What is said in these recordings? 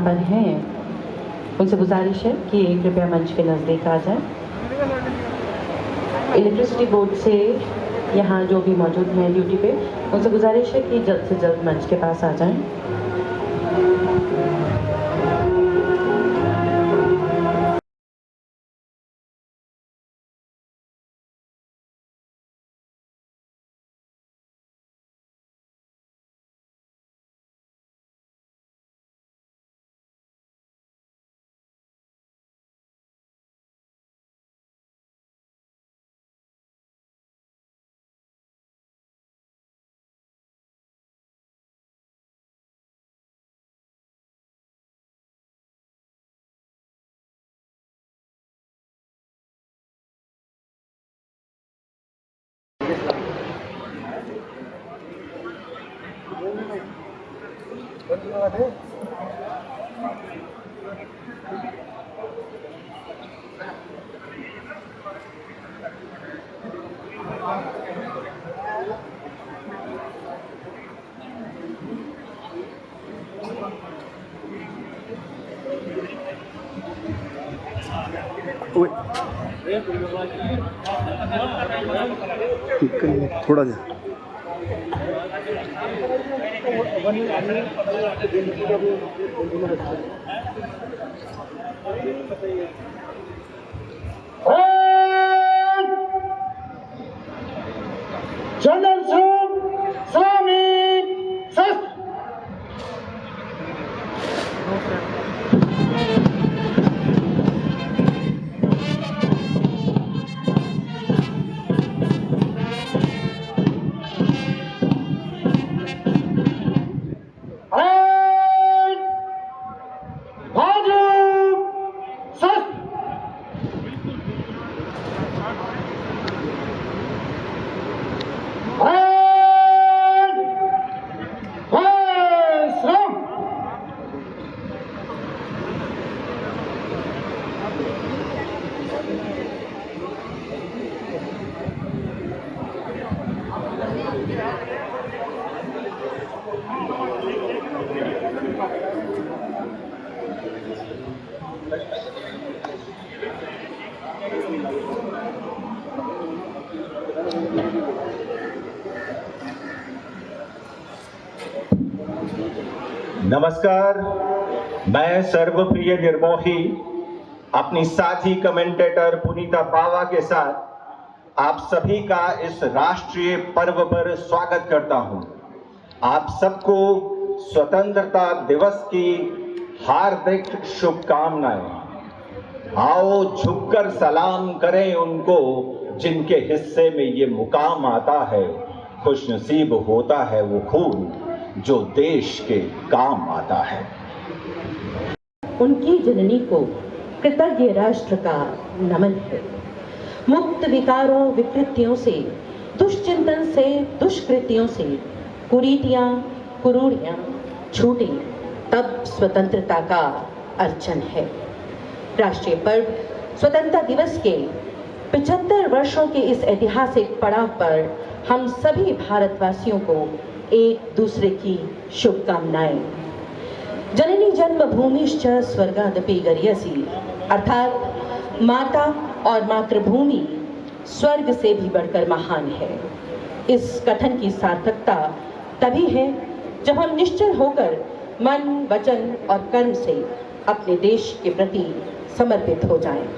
पर हैं उनसे गुजारिश है कि कृपया मंच के नज़दीक आ जाएं। इलेक्ट्रिसिटी बोर्ड से यहाँ जो भी मौजूद हैं ड्यूटी पे, उनसे गुजारिश है कि जल्द से जल्द मंच के पास आ जाएं। थोड़ा जा जनरल स्वामी नमस्कार, मैं सर्वप्रिय निर्मोही अपनी साथी कमेंटेटर पुनीता पावा के साथ आप सभी का इस राष्ट्रीय पर्व पर स्वागत करता हूं। आप सबको स्वतंत्रता दिवस की हार्दिक शुभकामनाएं। आओ झुककर सलाम करें उनको जिनके हिस्से में ये मुकाम आता है। खुशनसीब होता है वो खून जो देश के काम आता है। उनकी जननी को कृतज्ञ राष्ट्र का नमन है। मुक्त विकारों विकृतियों से, दुष्चिंतन से, दुष्कृतियों से कुरीतियां कुरूड़ियां छूटी, तब स्वतंत्रता का अर्चन है। राष्ट्रीय पर्व स्वतंत्रता दिवस के 75 वर्षों के इस ऐतिहासिक पड़ाव पर हम सभी भारतवासियों को एक दूसरे की शुभकामनाएं। जननी जन्मभूमिश्च स्वर्गादपि गरीयसी, अर्थात माता और मातृभूमि स्वर्ग से भी बढ़कर महान है। इस कथन की सार्थकता तभी है जब हम निश्चल होकर मन, वचन और कर्म से अपने देश के प्रति समर्पित हो जाएं।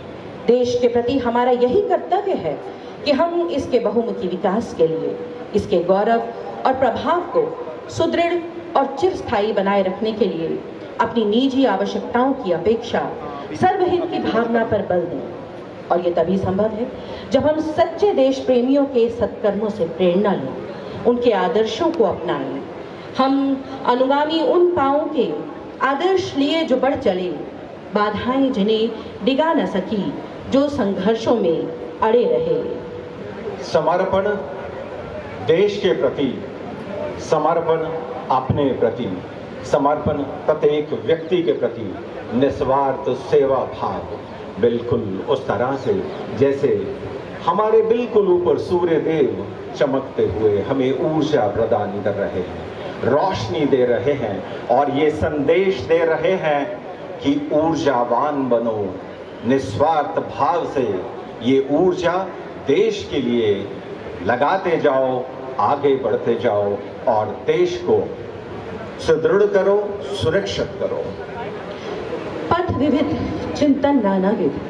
देश के प्रति हमारा यही कर्तव्य है कि हम इसके बहुमुखी विकास के लिए, इसके गौरव और प्रभाव को सुदृढ़ और चिरस्थायी बनाए रखने के लिए अपनी निजी आवश्यकताओं की अपेक्षा सर्वहित की भावना पर बल दें। और ये तभी संभव है जब हम सच्चे देश प्रेमियों के सत्कर्मों से प्रेरणा लें, उनके आदर्शों को अपनाएं। हम अनुगामी उन पांवों के आदर्श लिए जो बढ़ चले, बाधाएं जिन्हें डिगा न सकी, जो संघर्षों में अड़े रहे। समर्पण देश के प्रति, समर्पण अपने प्रति, समर्पण प्रत्येक व्यक्ति के प्रति, निस्वार्थ सेवा भाव, बिल्कुल उस तरह से जैसे हमारे बिल्कुल ऊपर सूर्य देव चमकते हुए हमें ऊर्जा प्रदान कर रहे हैं। रोशनी दे रहे हैं और ये संदेश दे रहे हैं कि ऊर्जावान बनो, निस्वार्थ भाव से ये ऊर्जा देश के लिए लगाते जाओ, आगे बढ़ते जाओ और देश को सुदृढ़ करो, सुरक्षित करो। पथ विविध चिंतन नानाविध,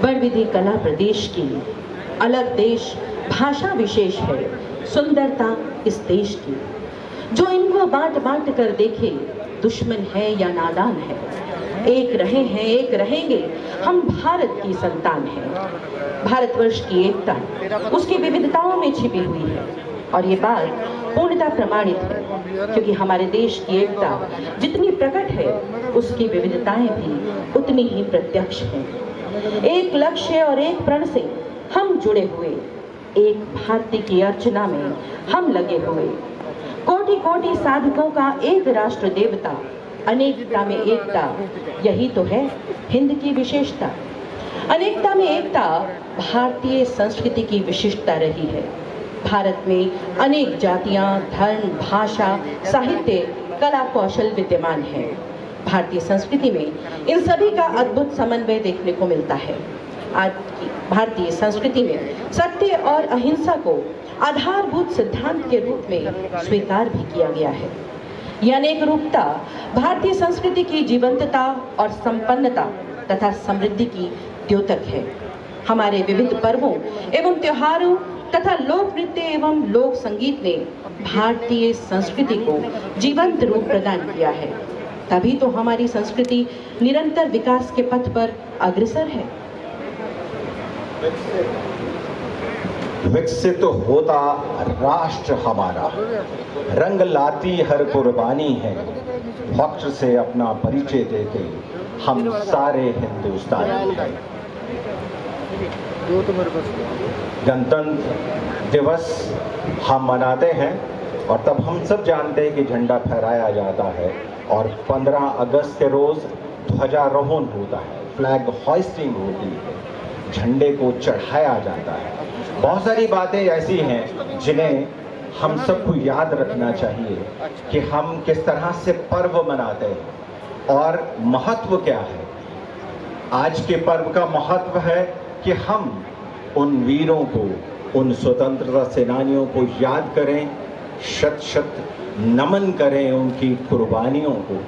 बड़ विधि कला प्रदेश की, अलग देश भाषा विशेष है, सुंदरता इस देश की। जो इनको बांट बांट कर देखे, दुश्मन है या नादान है, एक रहे हैं एक रहेंगे, हम भारत की संतान हैं। भारतवर्ष की एकता उसकी विविधताओं में छिपी हुई है और ये बात पूर्णतः प्रमाणित है, क्योंकि हमारे देश की एकता जितनी प्रकट है, उसकी विविधताएं भी उतनी ही प्रत्यक्ष हैं। एक लक्ष्य और एक प्रण से हम जुड़े हुए, एक भारती की अर्चना में हम लगे हुए। कोटि कोटि साधकों का एक राष्ट्र देवता, अनेकता में एकता, यही तो है हिंद की विशेषता। अनेकता में एकता भारतीय संस्कृति की विशिष्टता रही है। भारत में अनेक जातियां, धर्म, भाषा, साहित्य, कला, कौशल विद्यमान है। भारतीय संस्कृति में इन सभी का अद्भुत समन्वय देखने को मिलता है। आज की भारतीय संस्कृति में सत्य और अहिंसा को आधारभूत सिद्धांत के रूप में स्वीकार भी किया गया है। यह अनेक रूपता भारतीय संस्कृति की जीवंतता और संपन्नता तथा समृद्धि की द्योतक है। हमारे विविध पर्वों एवं त्योहारों तथा लोक नृत्य एवं लोक संगीत ने भारतीय संस्कृति को जीवंत रूप प्रदान किया है। तभी तो हमारी संस्कृति निरंतर विकास के पथ पर अग्रसर है। विकसित होता राष्ट्र हमारा, रंग लाती हर कुर्बानी है, फख्र से अपना परिचय देते हम सारे हिंदुस्तानी हैं। गणतंत्र दिवस हम मनाते हैं और तब हम सब जानते हैं कि झंडा फहराया जाता है और 15 अगस्त के रोज ध्वजारोहण होता है, फ्लैग होइस्टिंग होती है, झंडे को चढ़ाया जाता है। बहुत सारी बातें ऐसी हैं जिन्हें हम सबको याद रखना चाहिए कि हम किस तरह से पर्व मनाते हैं और महत्व क्या है। आज के पर्व का महत्व है कि हम उन वीरों को, उन स्वतंत्रता सेनानियों को याद करें, शत शत नमन करें उनकी कुर्बानियों को,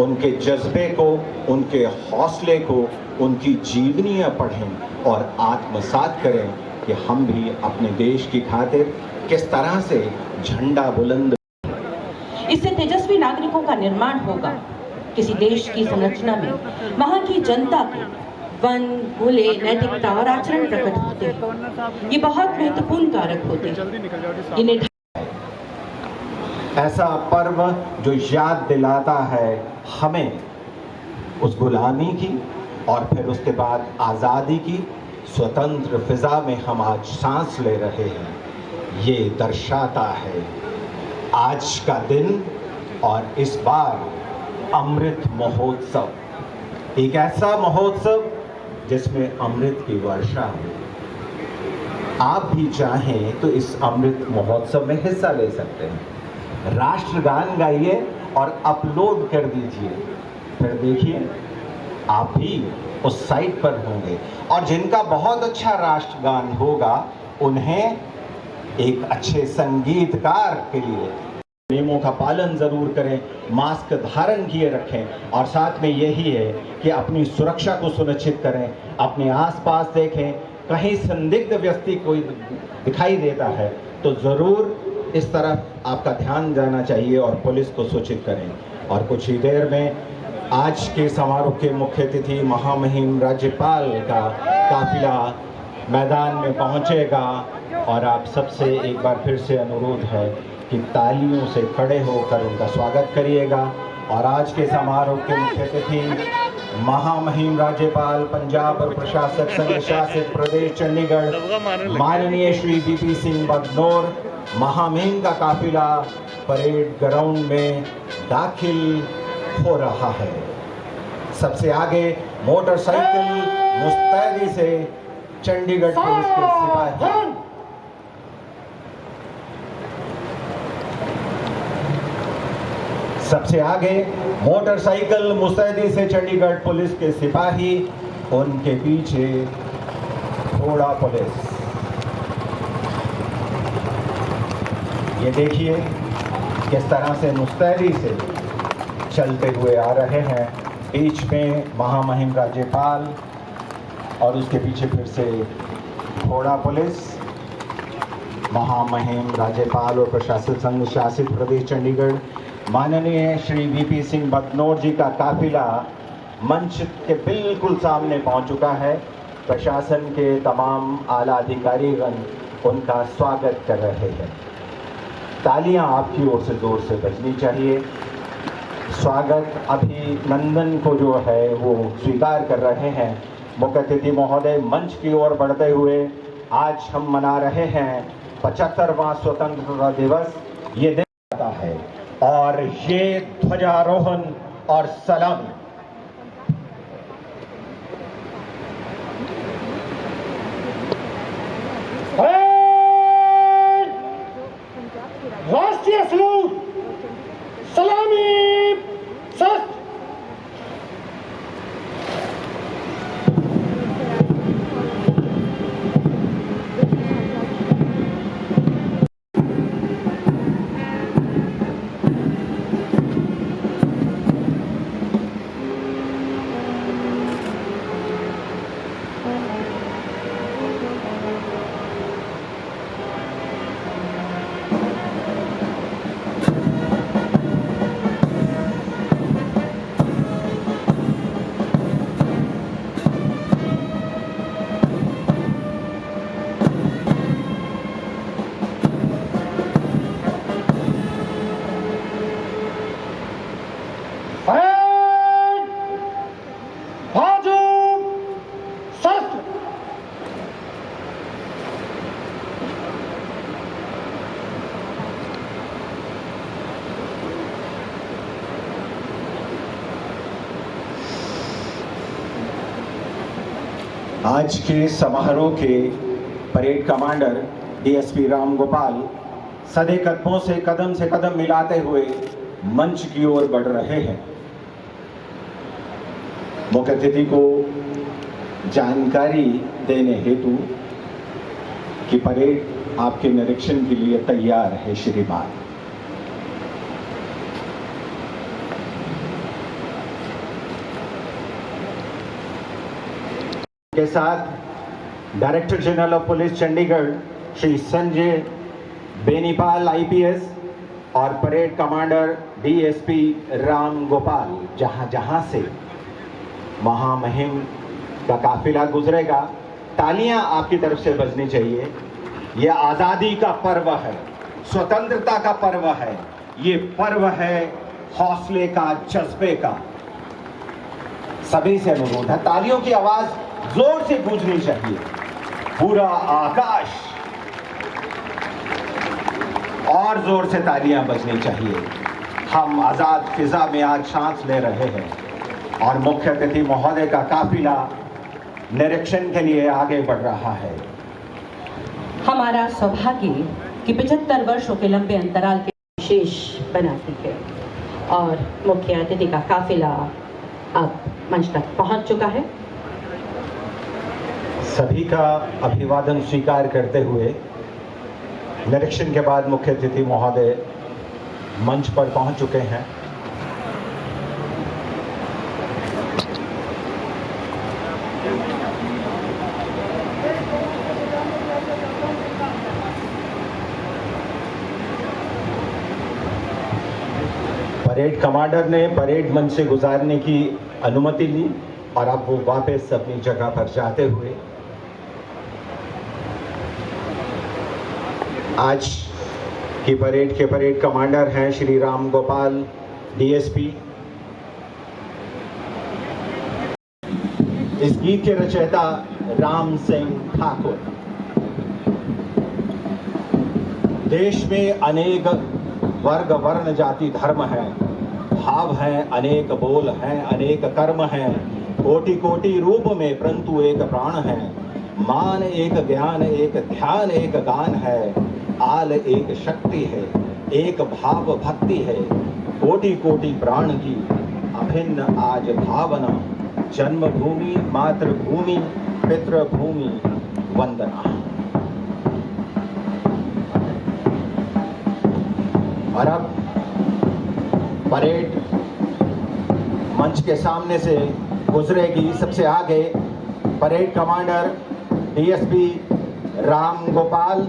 उनके जज्बे को, उनके हौसले को, उनकी जीवनियाँ पढ़ें और आत्मसात करें कि हम भी अपने देश की खातिर किस तरह से झंडा बुलंद। इससे तेजस्वी नागरिकों का निर्माण होगा। किसी देश की संरचना में वहां की जनता के वन, मूल्य, नैतिकता और आचरण प्रकट होते हैं। ये बहुत महत्वपूर्ण कारक होते हैं। ऐसा पर्व जो याद दिलाता है हमें उस गुलामी की और फिर उसके बाद आज़ादी की स्वतंत्र फिजा में हम आज सांस ले रहे हैं, ये दर्शाता है आज का दिन और इस बार अमृत महोत्सव, एक ऐसा महोत्सव जिसमें अमृत की वर्षा हो। आप भी चाहें तो इस अमृत महोत्सव में हिस्सा ले सकते हैं। राष्ट्रगान गाइए और अपलोड कर दीजिए, फिर देखिए आप भी उस साइट पर होंगे और जिनका बहुत अच्छा राष्ट्रगान होगा उन्हें एक अच्छे संगीतकार के लिए नियमों का पालन जरूर करें, मास्क धारण किए रखें और साथ में यही है कि अपनी सुरक्षा को सुनिश्चित करें। अपने आसपास देखें, कहीं संदिग्ध व्यक्ति कोई दिखाई देता है तो ज़रूर इस तरफ आपका ध्यान जाना चाहिए और पुलिस को सूचित करें। और कुछ ही देर में आज के समारोह के मुख्य अतिथि महामहिम राज्यपाल का काफिला मैदान में पहुंचेगा और आप सबसे एक बार फिर से अनुरोध है कि तालियों से खड़े होकर उनका स्वागत करिएगा। और आज के समारोह के मुख्य अतिथि महामहिम राज्यपाल पंजाब और प्रशासक संघ शासित प्रदेश चंडीगढ़ माननीय श्री बीपी सिंह बदनौर, महामहिम का काफिला परेड ग्राउंड में दाखिल हो रहा है। सबसे आगे मोटरसाइकिल मुस्तैदी से चंडीगढ़ पुलिस के सिपाही सबसे आगे मोटरसाइकिल मुस्तैदी से चंडीगढ़ पुलिस के सिपाही, उनके पीछे घोड़ा पुलिस। ये देखिए किस तरह से मुस्तैदी से चलते हुए आ रहे हैं। बीच में महामहिम राज्यपाल और उसके पीछे फिर से घोड़ा पुलिस। महामहिम राज्यपाल और प्रशासन संघ शासित प्रदेश चंडीगढ़ माननीय श्री वीपी सिंह बदनौर जी का काफिला मंच के बिल्कुल सामने पहुंच चुका है। प्रशासन के तमाम आला अधिकारीगण उनका स्वागत कर रहे हैं। तालियां आपकी ओर से जोर से बजनी चाहिए। स्वागत अभिनंदन को जो है वो स्वीकार कर रहे हैं। मुख्य अतिथि महोदय मंच की ओर बढ़ते हुए आज हम मना रहे हैं 75वां स्वतंत्रता दिवस। ये दिन आता है और ये ध्वजारोहण और सलामी राष्ट्रीय सलूट, सलामी, शस्त्र। आज के समारोह के parade commander DSP Ram Gopal सधे कदमों से कदम मिलाते हुए मंच की ओर बढ़ रहे हैं। मुख्य अतिथि को जानकारी देने हेतु कि परेड आपके निरीक्षण के लिए तैयार है श्रीमान। के साथ director general of police Chandigarh Shri Sanjay Benipal IPS और parade commander DSP Ram Gopal जहां जहां से महामहिम का काफिला गुजरेगा, तालियां आपकी तरफ से बजनी चाहिए। यह आजादी का पर्व है, स्वतंत्रता का पर्व है, ये पर्व है हौसले का, जज्बे का। सभी से अनुरोध है, तालियों की आवाज जोर से गूंजनी चाहिए। पूरा आकाश और जोर से तालियां बजनी चाहिए। हम आजाद फिजा में आज सांस ले रहे हैं और मुख्य अतिथि महोदय का काफिला निरीक्षण के लिए आगे बढ़ रहा है। हमारा सौभाग्य कि 75 वर्षों के लंबे अंतराल के विशेष बनाती है और मुख्य अतिथि का काफिला अब मंच तक पहुंच चुका है। सभी का अभिवादन स्वीकार करते हुए निरीक्षण के बाद मुख्य अतिथि महोदय मंच पर पहुंच चुके हैं। परेड कमांडर ने परेड मंच से गुजारने की अनुमति ली और अब वो वापस अपनी जगह पर जाते हुए आज की परेड के परेड कमांडर हैं श्री राम गोपाल डीएसपी। इस गीत के रचयिता राम सिंह ठाकुर। देश में अनेक वर्ग वर्ण जाति धर्म है, भाव हैं अनेक, बोल हैं अनेक, कर्म हैं कोटि कोटि रूप में, परंतु एक प्राण है। मान एक, ज्ञान एक, ध्यान एक, गान है। आल एक शक्ति है, एक भाव भक्ति है। कोटि कोटि प्राण की अभिन्न आज भावना, जन्मभूमि मातृभूमि पितृभूमि वंदना। और अब परेड मंच के सामने से गुजरेगी। सबसे आगे parade commander DSP Ram Gopal.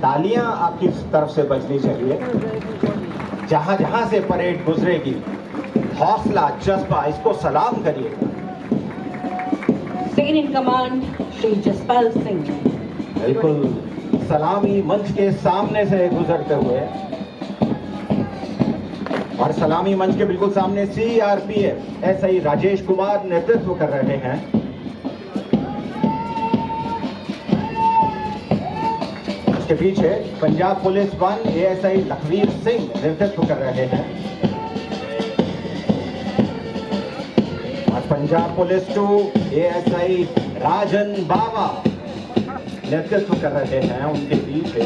तालियां आपकी तरफ से बजनी चाहिए। जहां जहां से परेड गुजरेगी, हौसला जज्बा, इसको सलाम करिए। Second in command Shri Jaspal Singh. बिल्कुल सलामी मंच के सामने से गुजरते हुए, और सलामी मंच के बिल्कुल सामने सीआरपीएफ एसआई राजेश कुमार नेतृत्व कर रहे हैं। उसके पीछे पंजाब पुलिस 1 एएसआई लखवीर सिंह नेतृत्व कर रहे हैं, और पंजाब पुलिस 2 एएसआई राजन बावा नेतृत्व कर रहे हैं। उनके पीछे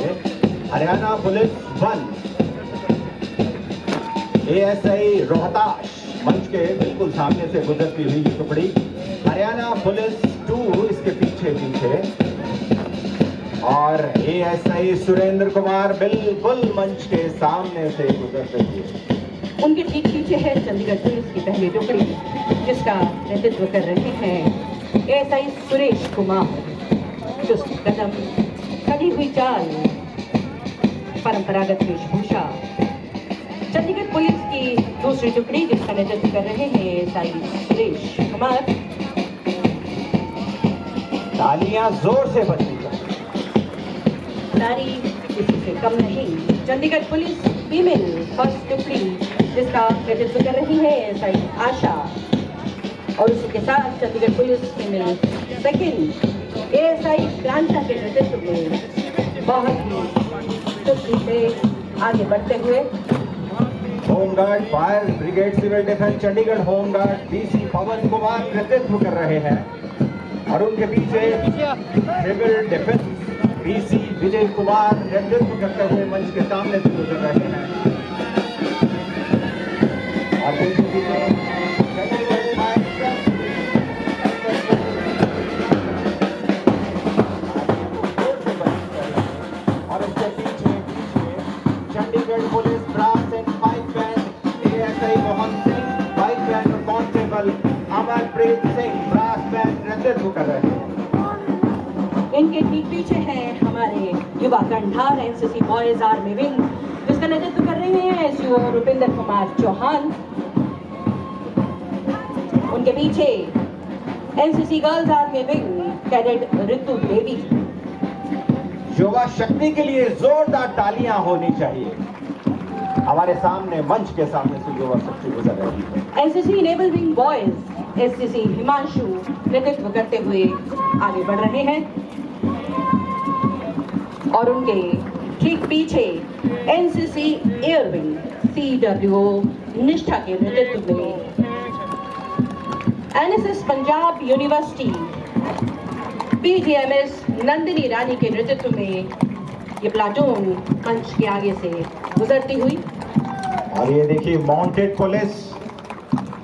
हरियाणा पुलिस 1 एएसआई रोहताश मंच के बिल्कुल सामने से गुजरती हुई टुकड़ी। हरियाणा पुलिस 2 इसके पीछे और एएसआई सुरेंद्र कुमार बिल्कुल मंच के सामने से गुजरते हुए। उनके ठीक पीछे है चंडीगढ़ पुलिस की पहली टुकड़ी, जिसका नेतृत्व कर रहे हैं एएसआई सुरेश कुमार। चुस्त कदम, कटी हुई चाल, परंपरागत वेशभूषा। चंडीगढ़ पुलिस की दूसरी टुकड़ी, जिसका नेतृत्व कर रहे हैं एएसआई सुरेश कुमार। तालियां जोर से बजनी चाहिए। नारी किसी से कम नहीं। चंडीगढ़ पुलिस फीमेल फर्स्ट टुकड़ी, जिसका नेतृत्व कर रही है एएसआई आशा, और उसी के साथ Chandigarh police female second ASI Kranta के नेतृत्व में बहुत ही चुस्ती से आगे बढ़ते हुए। Home guard fire brigade civil defence Chandigarh home guard DC Pawan Kumar नेतृत्व कर रहे हैं, और उनके पीछे civil defence DC Vijay Kumar नेतृत्व करते हुए मंच के सामने से गुजर रहे हैं। और उसके पीछे Chandigarh police brass and pipe band ASI Mohan Singh, pipe band constable Amarpreet Singh brass band नेतृत्व कर रहे हैं। इनके ठीक पीछे हैं हमारे युवा Kandhar NCC boys army wing, जिसका नेतृत्व कर रहे हैं एसयूओ रुपिंदर कुमार चौहान। उनके पीछे NCC girls army wing cadet Ritu Devi. युवा शक्ति के लिए जोरदार तालियां होनी चाहिए। हमारे सामने मंच के सामने से युवा शक्ति गुजर रही है। NCC naval wing boys SCC Himanshu नेतृत्व करते हुए आगे बढ़ रहे हैं, और उनके ठीक पीछे एनसीसी एयर विंग सीडब्ल्यूओ निष्ठा के नेतृत्व में एनएसएस पंजाब यूनिवर्सिटी पीजीएमएस नंदिनी रानी के नेतृत्व में ये प्लाटून मंच के आगे से गुजरती हुई। और ये देखिए माउंटेड पुलिस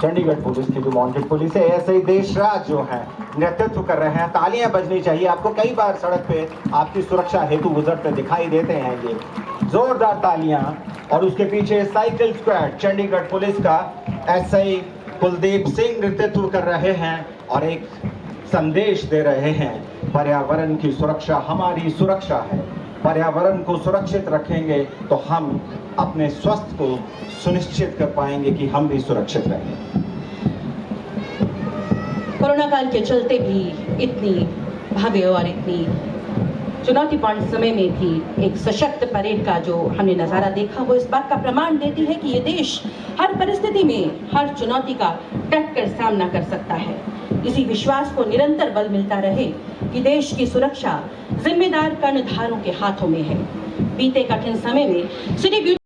चंडीगढ़ पुलिस की जो माउंटेड पुलिस है एएसआई देशराज जो है नेतृत्व कर रहे हैं। तालियां बजनी चाहिए। आपको कई बार सड़क पे आपकी सुरक्षा हेतु गुजरते दिखाई देते हैं ये जोरदार तालियां। और उसके पीछे साइकिल स्क्वाड चंडीगढ़ पुलिस का एसआई कुलदीप सिंह नेतृत्व कर रहे हैं और एक संदेश दे रहे हैं, पर्यावरण की सुरक्षा हमारी सुरक्षा है। पर्यावरण को सुरक्षित रखेंगे तो हम अपने स्वास्थ्य को सुनिश्चित कर पाएंगे कि हम भी सुरक्षित रहें। कोरोना काल के चलते भी इतनी भव्य और इतनी चुनौतीपूर्ण समय में भी एक सशक्त परेड का जो हमने नज़ारा देखा, वो इस बात का प्रमाण देती है कि ये देश हर परिस्थिति में हर चुनौती का डट कर सामना कर सकता है। इसी विश्वास को निरंतर बल मिलता रहे कि देश की सुरक्षा जिम्मेदार कर्णधारों के हाथों में है। बीते कठिन समय में सिटी ब्यूटी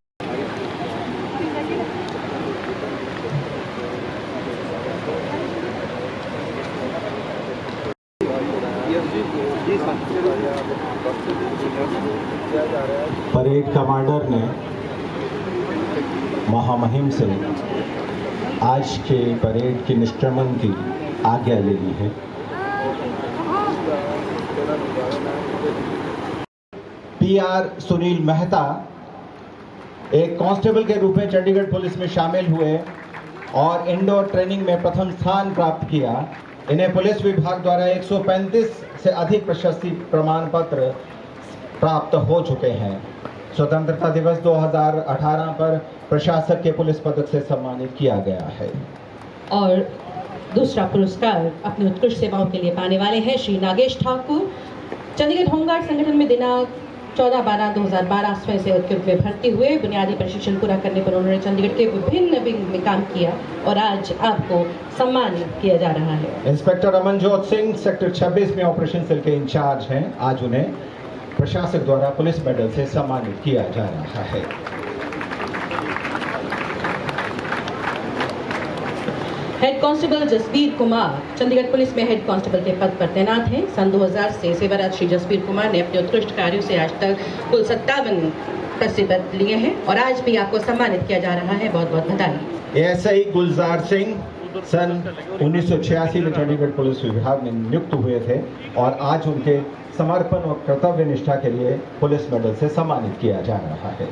परेड कमांडर ने महामहिम से आज के परेड के निष्क्रमण की आज्ञा ले ली है। पीआर सुनील मेहता एक कांस्टेबल के रूप में चंडीगढ़ पुलिस में शामिल हुए और इंडोर ट्रेनिंग में प्रथम स्थान प्राप्त किया। इन्हें पुलिस विभाग द्वारा 135 से अधिक प्रशस्ति प्रमाण पत्र प्राप्त हो चुके हैं। स्वतंत्रता दिवस 2018 पर प्रशासक के पुलिस पदक से सम्मानित किया गया है। और दूसरा पुरस्कार अपनी उत्कृष्ट सेवाओं के लिए पाने वाले हैं श्री नागेश ठाकुर। चंडीगढ़ होमगार्ड संगठन में दिनांक 14/12/2012 स्वयं सेवक के रूप में भर्ती हुए। बुनियादी प्रशिक्षण पूरा करने पर उन्होंने चंडीगढ़ के विभिन्न विंग में काम किया और आज आपको सम्मानित किया जा रहा है। इंस्पेक्टर अमनजोत सिंह सेक्टर 26 में ऑपरेशन सेल के इंचार्ज हैं। आज उन्हें प्रशासक द्वारा पुलिस मेडल से सम्मानित किया जा रहा है। Head constable Jasbir Kumar Chandigarh police में हेड कांस्टेबल के पद पर तैनात हैं। सन 2000 से सेवारत श्री जसबीर कुमार ने अपने उत्कृष्ट कार्यों से आज तक कुल 57 प्रसिद्ध लिए हैं और आज भी आपको सम्मानित किया जा रहा है। बहुत बहुत बधाई। एएसआई गुलजार सिंह सन 1986 में चंडीगढ़ पुलिस विभाग में नियुक्त हुए थे और आज उनके समर्पण और कर्तव्य निष्ठा के लिए पुलिस मेडल से सम्मानित किया जा रहा है।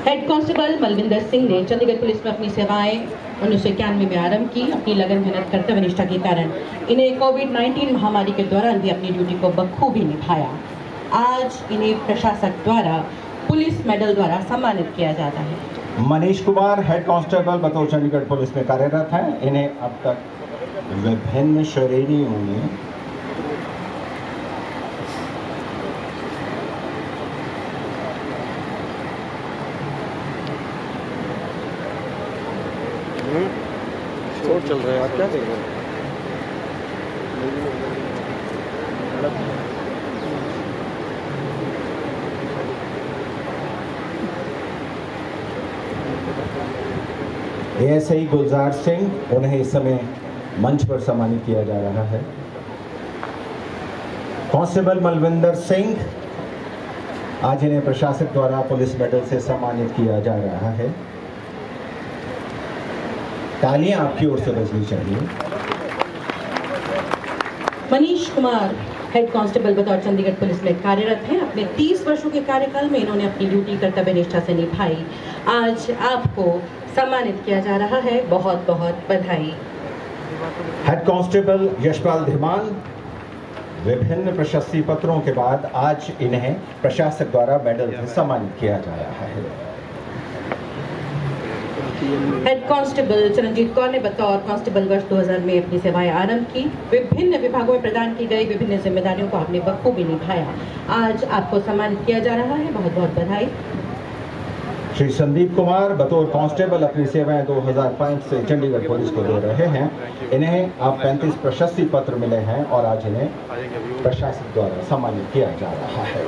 हेड कांस्टेबल मलविंदर सिंह ने चंडीगढ़ पुलिस में अपनी सेवाएं 1991 में आरंभ की। अपनी लगन मेहनत कर्तव्य निष्ठा के कारण इन्हें कोविड-19 महामारी के दौरान भी अपनी ड्यूटी को बखूबी निभाया। आज इन्हें प्रशासक द्वारा पुलिस मेडल द्वारा सम्मानित किया जाता है। मनीष कुमार हेड कांस्टेबल बतौर चंडीगढ़ पुलिस में कार्यरत हैं। इन्हें अब तक विभिन्न श्रेणियों में शोर चल रहा है, आप क्या देख रहे हैं? एएसआई गुलजार सिंह, उन्हें इस समय मंच पर सम्मानित किया जा रहा है। कांस्टेबल मलविंदर सिंह, आज इन्हें प्रशासक द्वारा पुलिस मेडल से सम्मानित किया जा रहा है। तालियां आपकी ओर से बजनी चाहिए। मनीष कुमार हेड कांस्टेबल बतौर चंडीगढ़ पुलिस में कार्यरत हैं। अपने 30 वर्षों के कार्यकाल में इन्होंने अपनी ड्यूटी कर्तव्य निष्ठा से निभाई। आज आपको सम्मानित किया जा रहा है। बहुत बहुत बधाई। हेड कांस्टेबल यशपाल धीमान, विभिन्न प्रशस्ति पत्रों के बाद आज इन्हें प्रशासक द्वारा मेडल से सम्मानित किया जा रहा है। हेड कांस्टेबल चरणजीत कौर ने बतौर कांस्टेबल वर्ष 2000 में अपनी सेवाएं आरंभ की। विभिन्न विभागों में प्रदान की गई विभिन्न जिम्मेदारियों को आपने बखूबी निभाया। आज आपको सम्मानित किया जा रहा है। बहुत बहुत बधाई। श्री संदीप कुमार बतौर कांस्टेबल अपनी सेवाएं 2005 से चंडीगढ़ पुलिस को दे रहे हैं। इन्हें अब 35 प्रशस्ति पत्र मिले हैं और आज इन्हें प्रशासक द्वारा सम्मानित किया जा रहा है।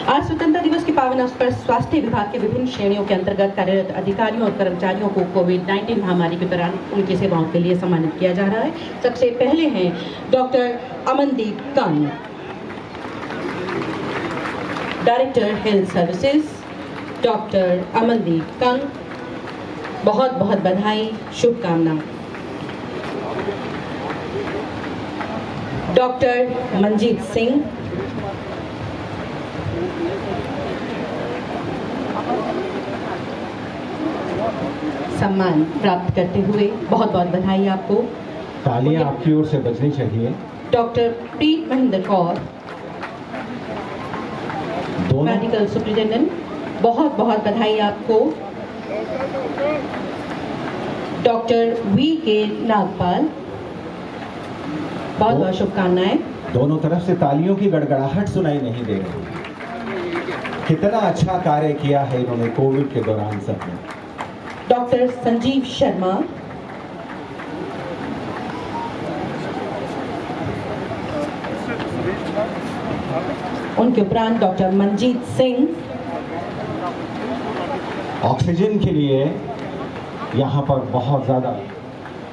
आज स्वतंत्रता दिवस के पावन अवसर पर स्वास्थ्य विभाग के विभिन्न श्रेणियों के अंतर्गत कार्यरत अधिकारियों और कर्मचारियों को कोविड-19 महामारी के दौरान उनकी सेवाओं के लिए सम्मानित किया जा रहा है। सबसे पहले हैं doctor Amandeep Kang, director health services, doctor Amandeep Kang, बहुत बहुत बधाई, शुभकामना। डॉक्टर मंजीत सिंह, सम्मान प्राप्त करते हुए बहुत बहुत बधाई आपको। तालियां आपकी ओर से बजनी चाहिए। डॉक्टर प्रीत महेंद्र कौर, मेडिकल सुपरिटेंडेंट, बहुत बहुत बधाई आपको। Doctor VK. नागपाल, बहुत बहुत शुभकामनाएं। दोनों तरफ से तालियों की गड़गड़ाहट सुनाई नहीं दे रही। कितना अच्छा कार्य किया है इन्होंने कोविड के दौरान सब में। डॉक्टर संजीव शर्मा, उनके उपरांत डॉक्टर मंजीत सिंह, ऑक्सीजन के लिए यहाँ पर बहुत ज़्यादा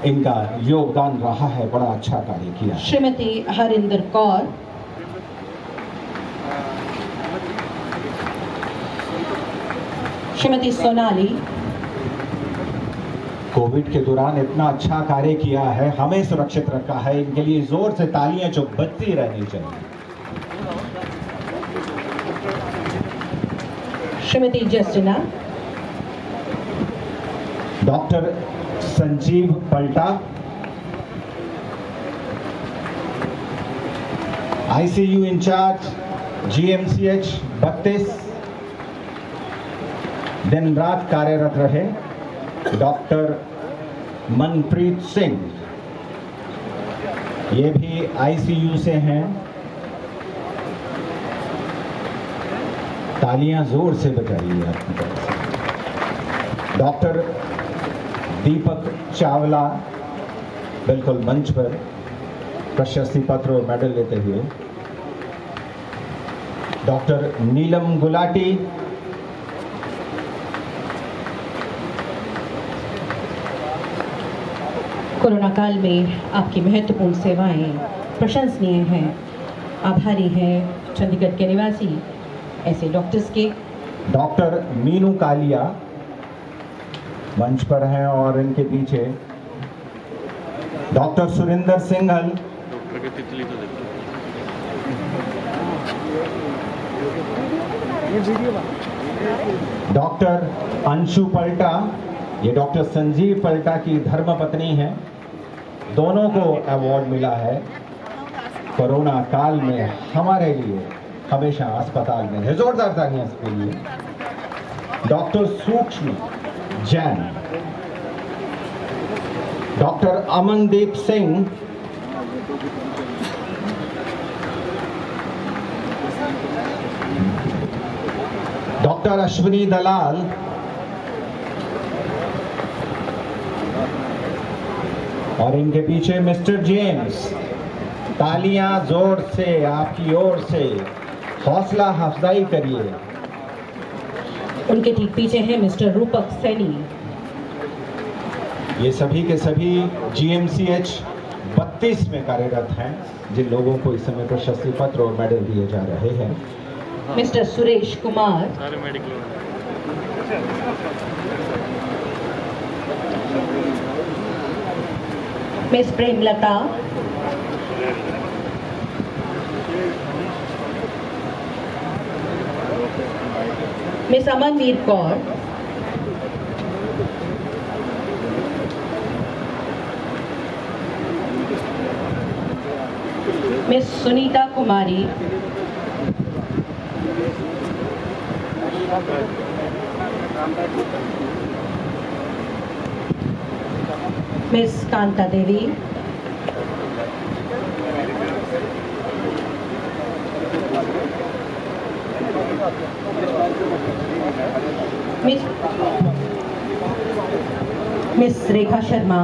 इनका योगदान रहा है, बड़ा अच्छा कार्य किया है। श्रीमती हरिंदर कौर, श्रीमती सोनाली, कोविड के दौरान इतना अच्छा कार्य किया है, हमें सुरक्षित रखा है, इनके लिए जोर से तालियां जो बजती रहनी चाहिए। श्रीमती जस्टिना, डॉक्टर संजीव पलटा, आईसीयू इंचार्ज जीएमसीएच 32, दिन रात कार्यरत रहे डॉक्टर मनप्रीत सिंह, ये भी आईसीयू से हैं, तालियां जोर से बजाइए आपकी तरफ से। डॉक्टर दीपक चावला बिल्कुल मंच पर प्रशस्ति पत्र और मेडल लेते हुए। डॉक्टर नीलम गुलाटी, कोरोना काल में आपकी महत्वपूर्ण सेवाएं प्रशंसनीय हैं। आभारी हैं चंडीगढ़ के निवासी ऐसे डॉक्टर्स के। डॉक्टर मीनू कालिया मंच पर हैं और इनके पीछे डॉक्टर सुरेंद्र सिंघल, डॉक्टर की तितली तो देखो। डॉक्टर अंशु पलटा, ये डॉक्टर संजीव पलटा की धर्मपत्नी हैं। दोनों को अवार्ड मिला है कोरोना काल में हमारे लिए, हमेशा अस्पताल में है। जोरदार तालियां इसके लिए। डॉक्टर सूक्ष्म जैन, डॉक्टर अमनदीप सिंह, डॉक्टर अश्विनी दलाल, और इनके पीछे मिस्टर जेम्स। तालियां जोर से आपकी ओर से, हौसला अफजाई करिए। उनके ठीक पीछे हैं मिस्टर रूपक सैनी। ये सभी के सभी जीएमसीएच 32 में कार्यरत हैं, जिन लोगों को इस समय प्रशस्ति पत्र और मेडल दिए जा रहे हैं। मिस्टर सुरेश कुमार, सारे medical miss Premlata, miss Amanveer Kaur, miss Sunita Kumari, miss Kanta Devi, miss Rekha Sharma,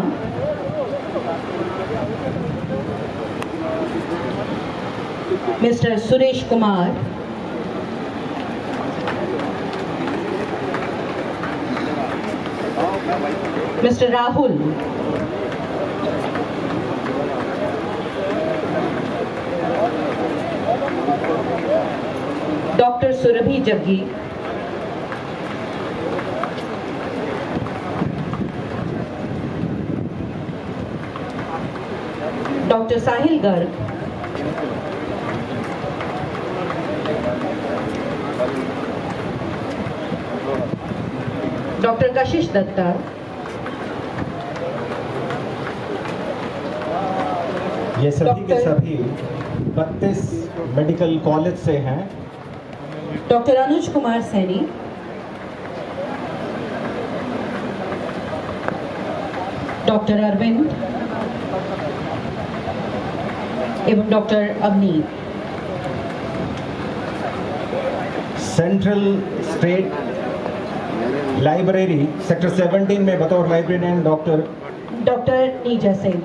mister Suresh Kumar, mister Rahul, doctor Surabhi Jaggi, doctor Sahil Garg, doctor Kashish Datta, ये सभी के सभी 32 मेडिकल कॉलेज से हैं। डॉक्टर अनुज कुमार सैनी, डॉक्टर अरविंद एवं doctor Avneet. Central state library sector 17 में बतौर लाइब्रेरियन डॉक्टर नीजा सिंह।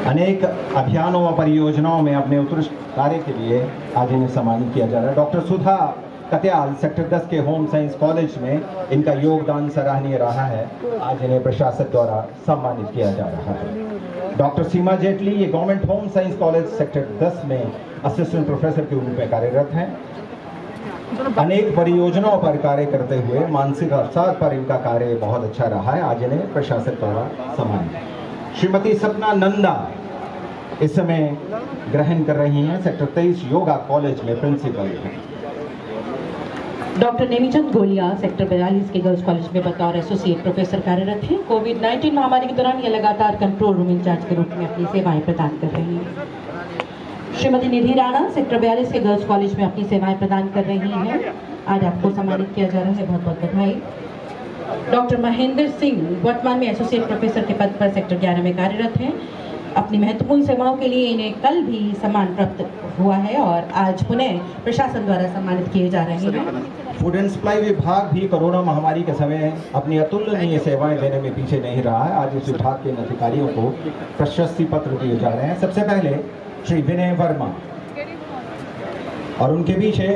अनेक अभियानों व परियोजनाओं में अपने उत्कृष्ट कार्य के लिए आज इन्हें सम्मानित किया जा रहा है। डॉक्टर सुधा कत्याल सेक्टर 10 के होम साइंस कॉलेज में इनका योगदान सराहनीय रहा है, आज इन्हें प्रशासक द्वारा सम्मानित किया जा रहा है। डॉक्टर सीमा जेटली, ये government home science college sector 10 में असिस्टेंट प्रोफेसर के रूप में कार्यरत हैं। अनेक परियोजनाओं पर कार्य करते हुए मानसिक अवसाद पर इनका कार्य बहुत अच्छा रहा है। आज इन्हें प्रशासक द्वारा सम्मानित। श्रीमती सपना नंदा इस समय ग्रहण कर रही हैं, सेक्टर 23 योगा कॉलेज में प्रिंसिपल हैं। डॉक्टर नेमीचंद गोलिया सेक्टर 42 के गर्ल्स कॉलेज में बतौर एसोसिएट प्रोफेसर कार्यरत हैं। कोविड-19 महामारी के दौरान ये लगातार कंट्रोल रूम इंचार्ज के रूप में अपनी सेवाएं प्रदान कर रही हैं। श्रीमती निधि राणा सेक्टर 42 के गर्ल्स कॉलेज में अपनी सेवाएं प्रदान कर रही हैं। आज आपको सम्मानित किया जा रहा है, बहुत बहुत बधाई। डॉक्टर महेंद्र सिंह वर्तमान में एसोसिएट प्रोफेसर के पद पर सेक्टर 11 में कार्यरत हैं। अपनी महत्वपूर्ण सेवाओं के लिए इन्हें कल भी सम्मान प्राप्त हुआ है और आज पुनः प्रशासन द्वारा सम्मानित किए जा रहे हैं। फूड एंड सप्लाई विभाग भी कोरोना महामारी के समय अपनी अतुलनीय सेवाएं देने में पीछे नहीं रहा है। आज इस विभाग के अधिकारियों को प्रशस्ति पत्र दिए जा रहे हैं। सबसे पहले श्री विनय वर्मा और उनके पीछे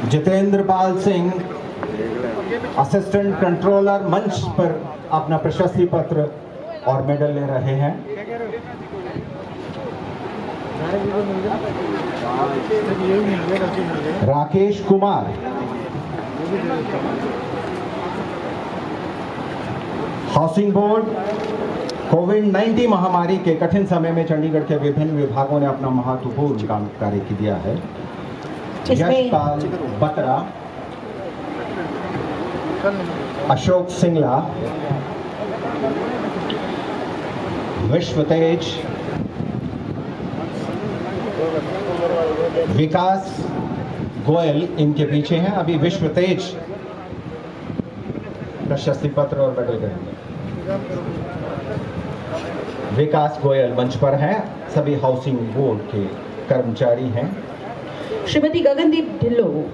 जितेंद्र पाल सिंह असिस्टेंट कंट्रोलर मंच पर अपना प्रशस्ति पत्र और मेडल ले रहे हैं। Rakesh Kumar housing board. कोविड-19 महामारी के कठिन समय में चंडीगढ़ के विभिन्न विभागों ने अपना महत्वपूर्ण काम कार्य किया है। यशपाल बत्रा, अशोक सिंगला, विश्व तेज, विकास गोयल इनके पीछे हैं। अभी विश्व तेज प्रशस्ति पत्र और मेडल करेंगे। विकास गोयल मंच पर हैं, सभी हाउसिंग बोर्ड के कर्मचारी हैं। श्रीमती गगनदीप ढिल्लो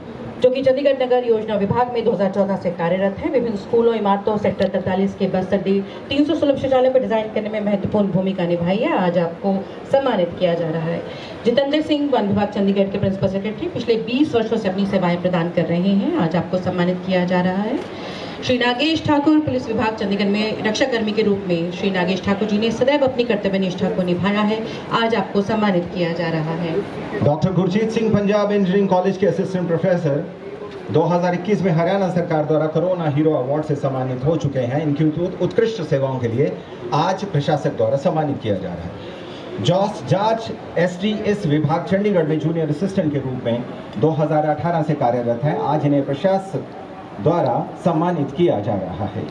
जो कि चंडीगढ़ नगर योजना विभाग में 2014 से कार्यरत है। विभिन्न स्कूलों, इमारतों, सेक्टर 43 के बस अड्डे, 300 सुलभ शौचालयों को डिजाइन करने में महत्वपूर्ण भूमिका निभाई है। आज आपको सम्मानित किया जा रहा है। जितेंद्र सिंह वन विभाग चंडीगढ़ के प्रिंसिपल सेक्रेटरी पिछले 20 वर्षों से अपनी सेवाएं प्रदान कर रहे हैं। आज आपको सम्मानित किया जा रहा है। श्री नागेश ठाकुर पुलिस विभाग चंडीगढ़ में रक्षाकर्मी के रूप में श्री नागेश ठाकुर जी ने सदैव अपनी कर्तव्य निष्ठा को निभाया है। आज आपको सम्मानित किया जा रहा है। Doctor Gurjeet Singh Punjab engineering college के असिस्टेंट प्रोफेसर 2021 में हरियाणा सरकार द्वारा कोरोना हीरो अवार्ड से सम्मानित हो चुके हैं। इनकी उत्कृष्ट सेवाओं के लिए आज प्रशासक द्वारा सम्मानित किया जा रहा है। जॉर्ज एसटीएस विभाग चंडीगढ़ में जूनियर असिस्टेंट के रूप में 2018 से कार्यरत है। आज इन्हें प्रशासक द्वारा सम्मानित किया जा रहा है।